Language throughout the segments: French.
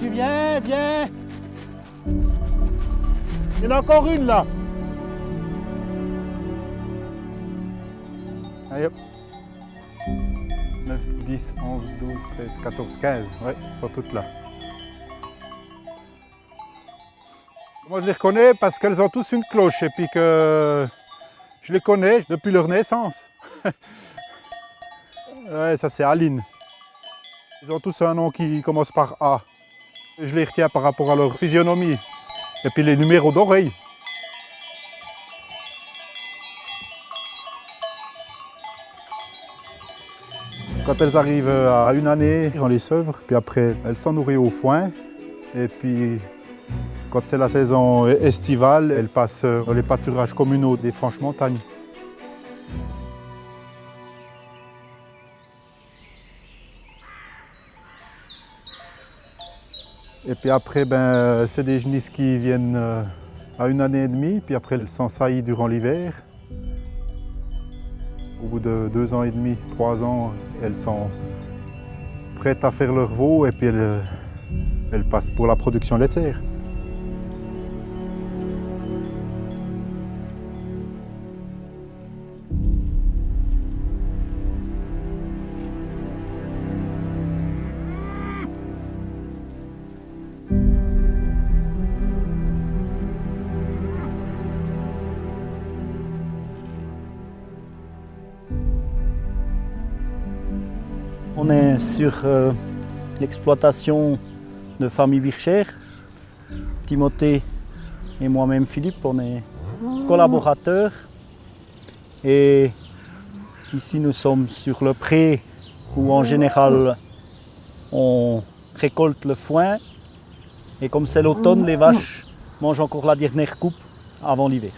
tu viens, viens. Il y en a encore une là. Allez hop. 9, 10, 11, 12, 13, 14, 15. Ouais, elles sont toutes là. Moi je les reconnais parce qu'elles ont tous une cloche et puis que je les connais depuis leur naissance. Ouais, ça c'est Aline. Ils ont tous un nom qui commence par A. Je les retiens par rapport à leur physionomie et puis les numéros d'oreilles. Quand elles arrivent à 1 année, on les sevre, puis après elles sont nourries au foin. Et puis quand c'est la saison estivale, elles passent dans les pâturages communaux des Franches-Montagnes. Et puis après, c'est des genisses qui viennent à 1 année et demie, puis après elles s'ensaillent durant l'hiver. Au bout de 2 ans et demi, 3 ans, elles sont prêtes à faire leur veau et puis elles passent pour la production laitière. On est sur l'exploitation de famille Bircher. Timothée et moi-même Philippe, on est collaborateurs. Et ici nous sommes sur le pré où en général on récolte le foin. Et comme c'est l'automne, les vaches mangent encore la dernière coupe avant l'hiver.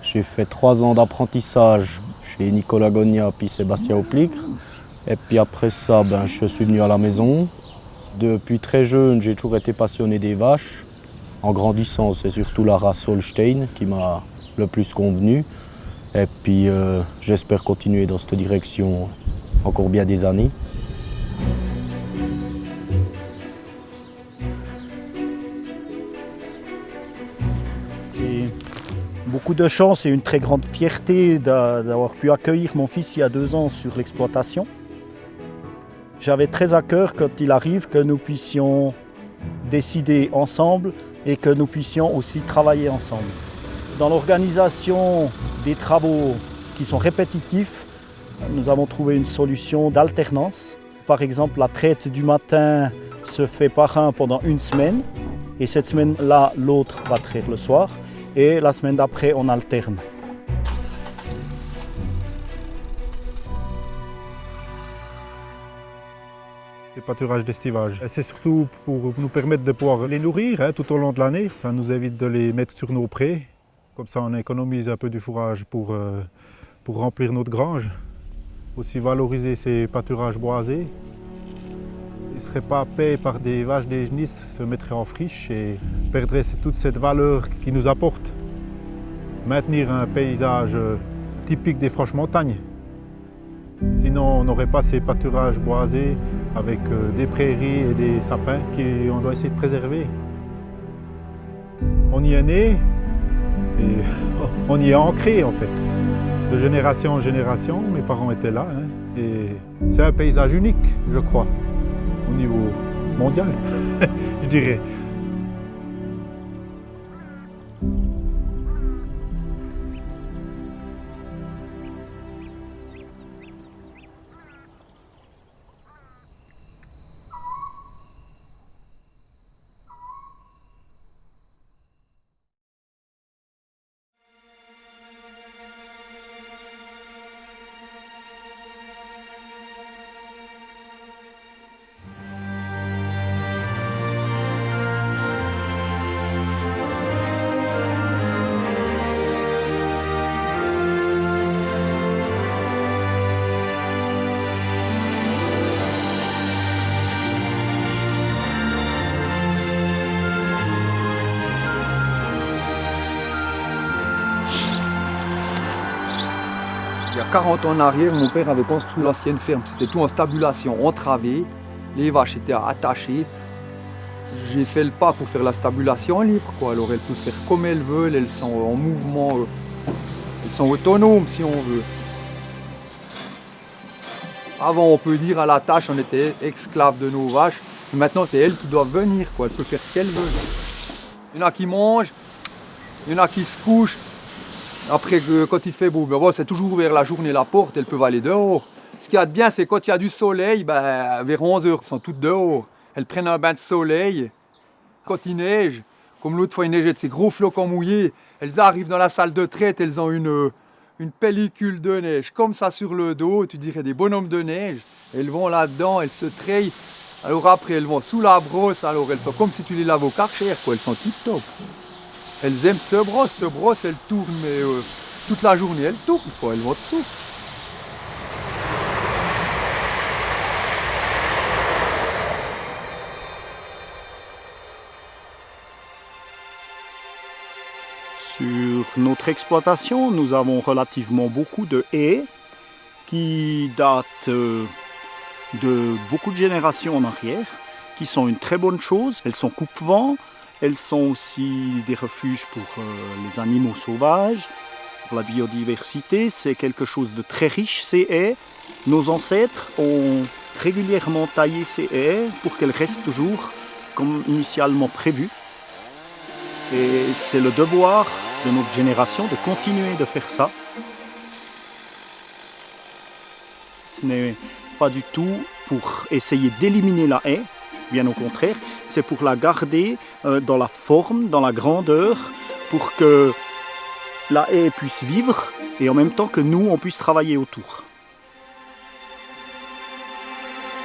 J'ai fait 3 ans d'apprentissage chez Nicolas Gogna puis Sébastien Oplicre. Et puis après ça, je suis venu à la maison. Depuis très jeune, j'ai toujours été passionné des vaches. En grandissant, c'est surtout la race Holstein qui m'a le plus convenu. Et puis j'espère continuer dans cette direction encore bien des années. Beaucoup de chance et une très grande fierté d'avoir pu accueillir mon fils il y a 2 ans sur l'exploitation. J'avais très à cœur quand il arrive que nous puissions décider ensemble et que nous puissions aussi travailler ensemble. Dans l'organisation des travaux qui sont répétitifs, nous avons trouvé une solution d'alternance. Par exemple, la traite du matin se fait par un pendant 1 semaine et cette semaine-là, l'autre va traire le soir. Et la semaine d'après, on alterne. C'est pâturage d'estivage. C'est surtout pour nous permettre de pouvoir les nourrir tout au long de l'année. Ça nous évite de les mettre sur nos prés. Comme ça, on économise un peu du fourrage pour remplir notre grange. Aussi valoriser ces pâturages boisés. Ils ne seraient pas payés par des vaches des genisses, se mettraient en friche et perdraient toute cette valeur qu'ils nous apportent. Maintenir un paysage typique des Franches-Montagnes. Sinon, on n'aurait pas ces pâturages boisés avec des prairies et des sapins qu'on doit essayer de préserver. On y est né et on y est ancré en fait. De génération en génération, mes parents étaient là. Et c'est un paysage unique, je crois. Au niveau mondial, je dirais. Il y a 40 ans en arrière, mon père avait construit l'ancienne ferme. C'était tout en stabulation, en travée. Les vaches étaient attachées. J'ai fait le pas pour faire la stabulation libre, quoi. Alors elles peuvent faire comme elles veulent, elles sont en mouvement, elles sont autonomes si on veut. Avant, on peut dire à la tâche, on était esclaves de nos vaches. Mais maintenant, c'est elles qui doivent venir, quoi. Elles peuvent faire ce qu'elles veulent. Il y en a qui mangent, il y en a qui se couchent. Après, quand il fait beau, ben bon, c'est toujours ouvert la journée la porte, elles peuvent aller dehors. Ce qu'il y a de bien, c'est quand il y a du soleil, ben, vers 11h, elles sont toutes dehors. Elles prennent un bain de soleil. Quand il neige, comme l'autre fois il neigeait de ces gros flocons mouillés, elles arrivent dans la salle de traite, elles ont une pellicule de neige comme ça sur le dos, tu dirais des bonhommes de neige. Elles vont là-dedans, elles se trayent. Alors après, elles vont sous la brosse, alors elles sont comme si tu les laves au Karcher, quoi. Elles sont tip top. Elles aiment cette brosse, elle tourne, mais toute la journée, elle tourne, quoi. Elles vont dessous. Sur notre exploitation, nous avons relativement beaucoup de haies qui datent de beaucoup de générations en arrière, qui sont une très bonne chose. Elles sont coupe-vent, elles sont aussi des refuges pour les animaux sauvages, pour la biodiversité. C'est quelque chose de très riche, ces haies. Nos ancêtres ont régulièrement taillé ces haies pour qu'elles restent toujours comme initialement prévu. Et c'est le devoir de notre génération de continuer de faire ça. Ce n'est pas du tout pour essayer d'éliminer la haie, bien au contraire, c'est pour la garder dans la forme, dans la grandeur, pour que la haie puisse vivre et en même temps que nous, on puisse travailler autour.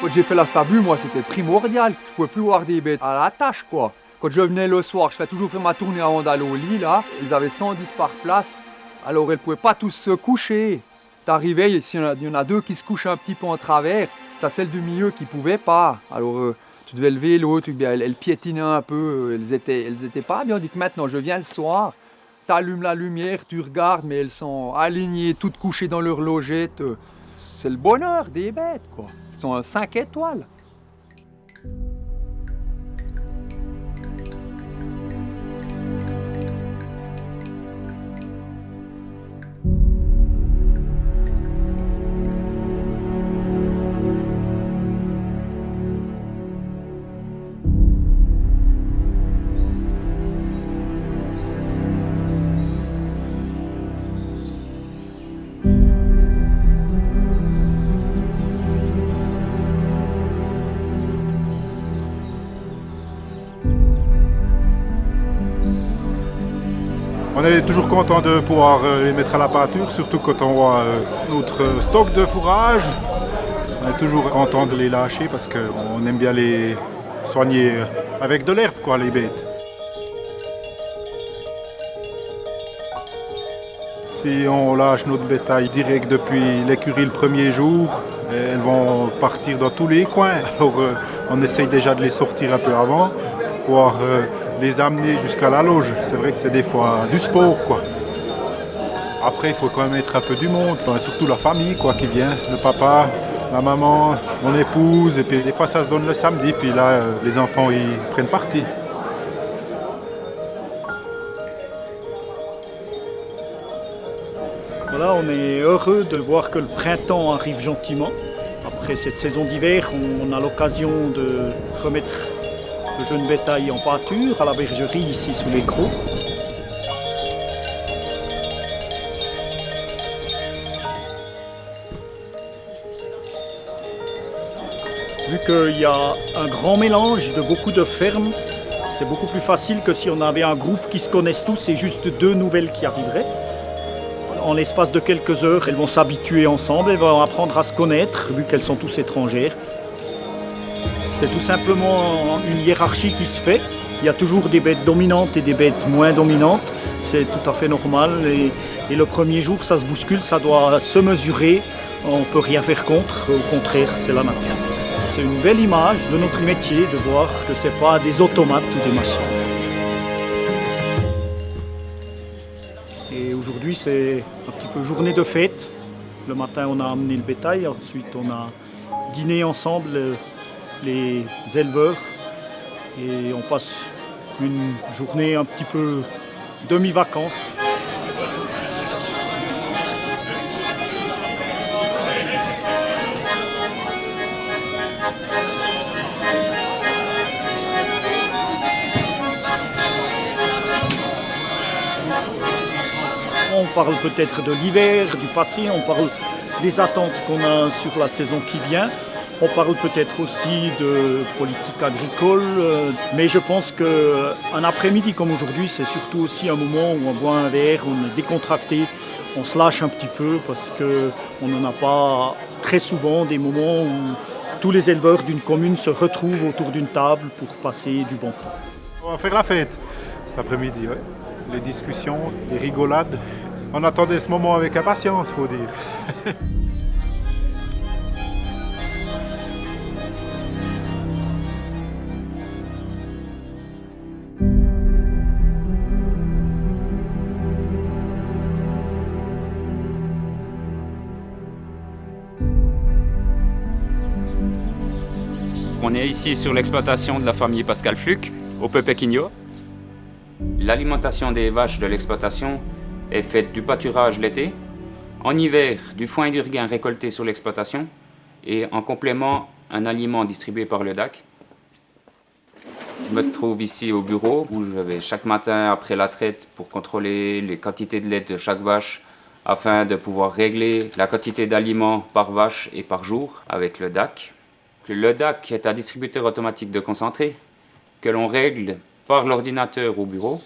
Quand j'ai fait la stabu, moi, c'était primordial. Je pouvais plus voir des bêtes à la tâche, quoi. Quand je venais le soir, je fais toujours faire ma tournée avant d'aller au lit, là. Ils avaient 110 par place, alors elles ne pouvaient pas tous se coucher. T'arrivais, il y en a deux qui se couchent un petit peu en travers, t'as celle du milieu qui ne pouvait pas. Alors tu devais lever l'autre, elle piétinait un peu, elles étaient pas bien. On dit que maintenant, je viens le soir, t'allumes la lumière, tu regardes, mais elles sont alignées, toutes couchées dans leur logette. C'est le bonheur des bêtes, quoi. Ils sont 5 étoiles. On est toujours content de pouvoir les mettre à la pâture, surtout quand on voit notre stock de fourrage. On est toujours content de les lâcher parce qu'on aime bien les soigner avec de l'herbe, quoi, les bêtes. Si on lâche notre bétail direct depuis l'écurie le premier jour, elles vont partir dans tous les coins. Alors on essaye déjà de les sortir un peu avant pour pouvoir les amener jusqu'à la loge. C'est vrai que c'est des fois du sport, quoi. Après, il faut quand même être un peu du monde, surtout la famille, quoi, qui vient, le papa, la maman, mon épouse, et puis des fois ça se donne le samedi, puis là, les enfants, ils prennent parti. Voilà, on est heureux de voir que le printemps arrive gentiment. Après cette saison d'hiver, on a l'occasion de remettre le jeune bétail en pâture à la bergerie ici sous les crocs. Vu qu'il y a un grand mélange de beaucoup de fermes, c'est beaucoup plus facile que si on avait un groupe qui se connaissent tous et juste deux nouvelles qui arriveraient. En l'espace de quelques heures, elles vont s'habituer ensemble, elles vont apprendre à se connaître, vu qu'elles sont tous étrangères. C'est tout simplement une hiérarchie qui se fait. Il y a toujours des bêtes dominantes et des bêtes moins dominantes. C'est tout à fait normal. Et le premier jour, ça se bouscule, ça doit se mesurer. On ne peut rien faire contre. Au contraire, c'est la nature. C'est une belle image de notre métier de voir que ce n'est pas des automates ou des machines. Et aujourd'hui, c'est un petit peu journée de fête. Le matin, on a amené le bétail. Ensuite, on a dîné ensemble les éleveurs et on passe une journée un petit peu demi-vacances. On parle peut-être de l'hiver, du passé, on parle des attentes qu'on a sur la saison qui vient. On parle peut-être aussi de politique agricole, mais je pense qu'un après-midi comme aujourd'hui, c'est surtout aussi un moment où on boit un verre, on est décontracté, on se lâche un petit peu parce qu'on n'en a pas très souvent des moments où tous les éleveurs d'une commune se retrouvent autour d'une table pour passer du bon temps. On va faire la fête cet après-midi, ouais. Les discussions, les rigolades. On attendait ce moment avec impatience, faut dire. On est ici sur l'exploitation de la famille Pascal Fluc, au Pepequinho. L'alimentation des vaches de l'exploitation est faite du pâturage l'été, en hiver du foin et du regain récoltés sur l'exploitation et en complément un aliment distribué par le DAC. Je me trouve ici au bureau où je vais chaque matin après la traite pour contrôler les quantités de lait de chaque vache afin de pouvoir régler la quantité d'aliments par vache et par jour avec le DAC. Le DAC est un distributeur automatique de concentré que l'on règle par l'ordinateur au bureau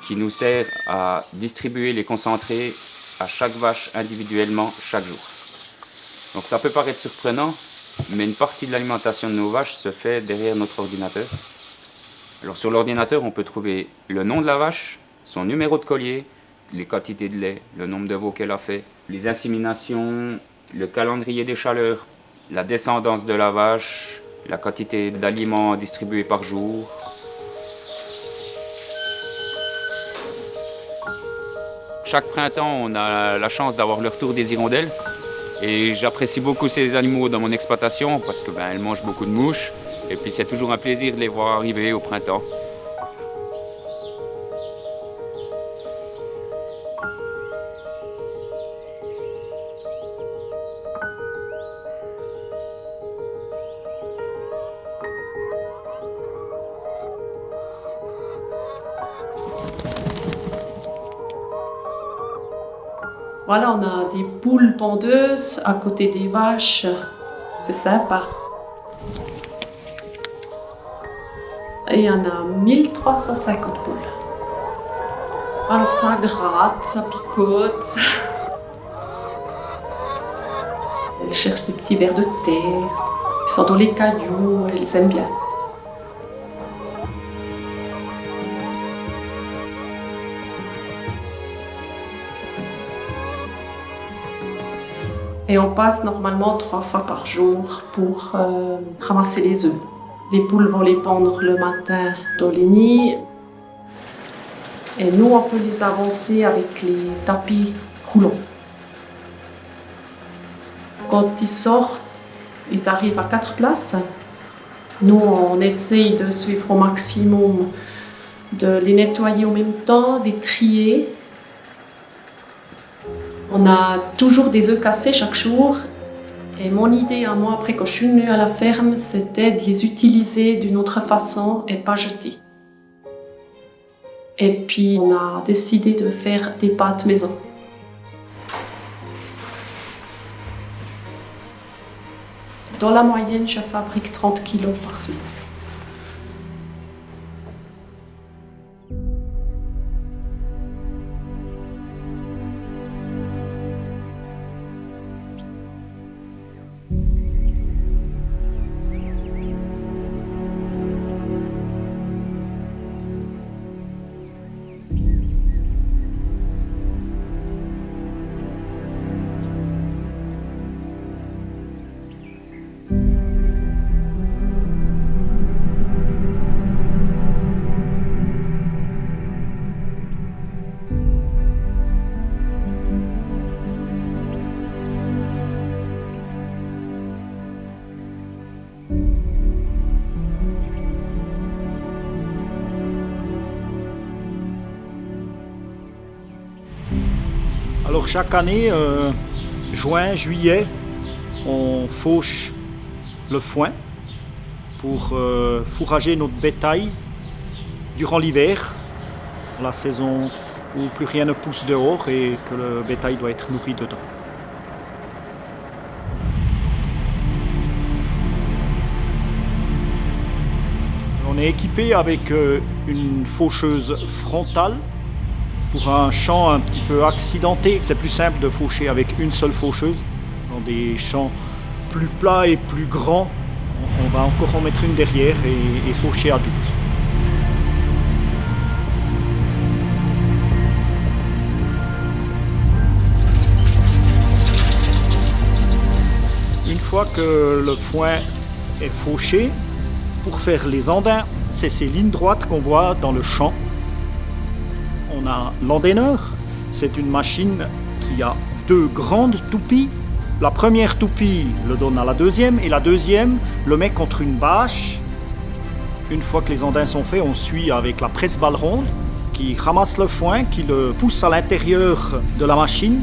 qui nous sert à distribuer les concentrés à chaque vache individuellement chaque jour. Donc ça peut paraître surprenant, mais une partie de l'alimentation de nos vaches se fait derrière notre ordinateur. Alors sur l'ordinateur, on peut trouver le nom de la vache, son numéro de collier, les quantités de lait, le nombre de veaux qu'elle a fait, les inséminations, le calendrier des chaleurs, la descendance de la vache, la quantité d'aliments distribués par jour. Chaque printemps, on a la chance d'avoir le retour des hirondelles. Et j'apprécie beaucoup ces animaux dans mon exploitation parce que elles mangent beaucoup de mouches. Et puis c'est toujours un plaisir de les voir arriver au printemps. Voilà, on a des poules pondeuses à côté des vaches. C'est sympa. Et il y en a 1350 poules. Alors ça gratte, ça picote. Elles cherchent des petits vers de terre. Ils sont dans les cailloux, elles aiment bien. Et on passe normalement 3 fois par jour pour ramasser les œufs. Les poules vont les pondre le matin dans les nids. Et nous, on peut les avancer avec les tapis roulants. Quand ils sortent, ils arrivent à 4 places. Nous, on essaye de suivre au maximum, de les nettoyer en même temps, de les trier. On a toujours des œufs cassés chaque jour. Et mon idée à moi, après quand je suis venue à la ferme, c'était de les utiliser d'une autre façon et pas jeter. Et puis on a décidé de faire des pâtes maison. Dans la moyenne, je fabrique 30 kilos par semaine. Alors chaque année, juin, juillet, on fauche le foin pour fourrager notre bétail durant l'hiver, la saison où plus rien ne pousse dehors et que le bétail doit être nourri dedans. On est équipé avec une faucheuse frontale. Pour un champ un petit peu accidenté, c'est plus simple de faucher avec une seule faucheuse. Dans des champs plus plats et plus grands, on va encore en mettre une derrière et faucher à double. Une fois que le foin est fauché, pour faire les andins, c'est ces lignes droites qu'on voit dans le champ. On a l'andenneur, c'est une machine qui a 2 grandes toupies. La première toupie le donne à la deuxième et la deuxième le met contre une bâche. Une fois que les andins sont faits, on suit avec la presse-balle ronde qui ramasse le foin, qui le pousse à l'intérieur de la machine.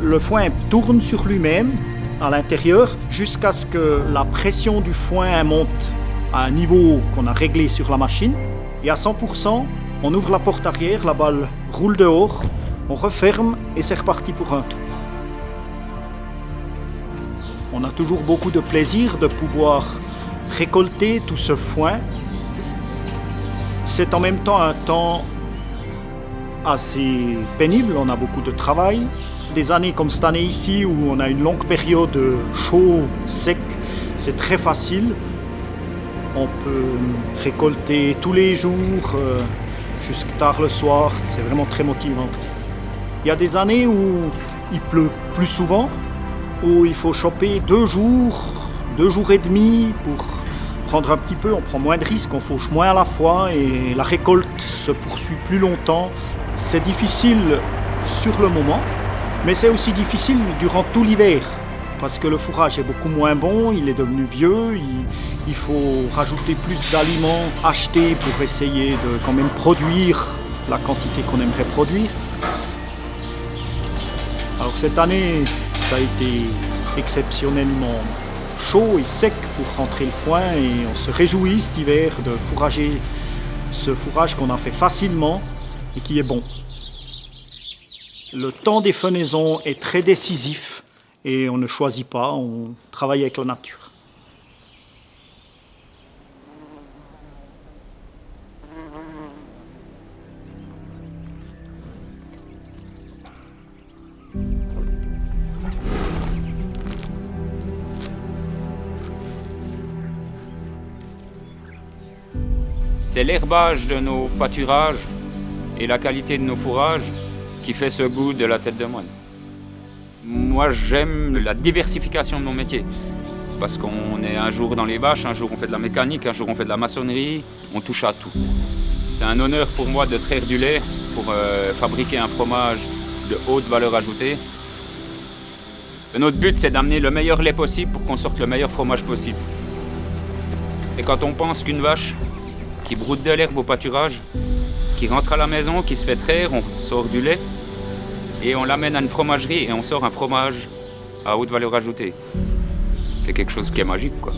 Le foin tourne sur lui-même à l'intérieur jusqu'à ce que la pression du foin monte à un niveau qu'on a réglé sur la machine. Et à 100%, on ouvre la porte arrière, la balle roule dehors, on referme et c'est reparti pour un tour. On a toujours beaucoup de plaisir de pouvoir récolter tout ce foin. C'est en même temps un temps assez pénible, on a beaucoup de travail. Des années comme cette année ici où on a une longue période chaud, sec, c'est très facile. On peut récolter tous les jours, jusqu'à tard le soir, c'est vraiment très motivant. Il y a des années où il pleut plus souvent, où il faut choper 2 jours et demi pour prendre un petit peu, on prend moins de risques, on fauche moins à la fois et la récolte se poursuit plus longtemps. C'est difficile sur le moment, mais c'est aussi difficile durant tout l'hiver. Parce que le fourrage est beaucoup moins bon, il est devenu vieux, il faut rajouter plus d'aliments achetés pour essayer de quand même produire la quantité qu'on aimerait produire. Alors cette année, ça a été exceptionnellement chaud et sec pour rentrer le foin et on se réjouit cet hiver de fourrager ce fourrage qu'on a fait facilement et qui est bon. Le temps des fenaisons est très décisif. Et on ne choisit pas, on travaille avec la nature. C'est l'herbage de nos pâturages et la qualité de nos fourrages qui fait ce goût de la tête de moine. Moi, j'aime la diversification de mon métier. Parce qu'on est un jour dans les vaches, un jour on fait de la mécanique, un jour on fait de la maçonnerie, on touche à tout. C'est un honneur pour moi de traire du lait pour fabriquer un fromage de haute valeur ajoutée. Et notre but, c'est d'amener le meilleur lait possible pour qu'on sorte le meilleur fromage possible. Et quand on pense qu'une vache qui broute de l'herbe au pâturage, qui rentre à la maison, qui se fait traire, on sort du lait, et on l'amène à une fromagerie et on sort un fromage à haute valeur ajoutée. C'est quelque chose qui est magique, quoi.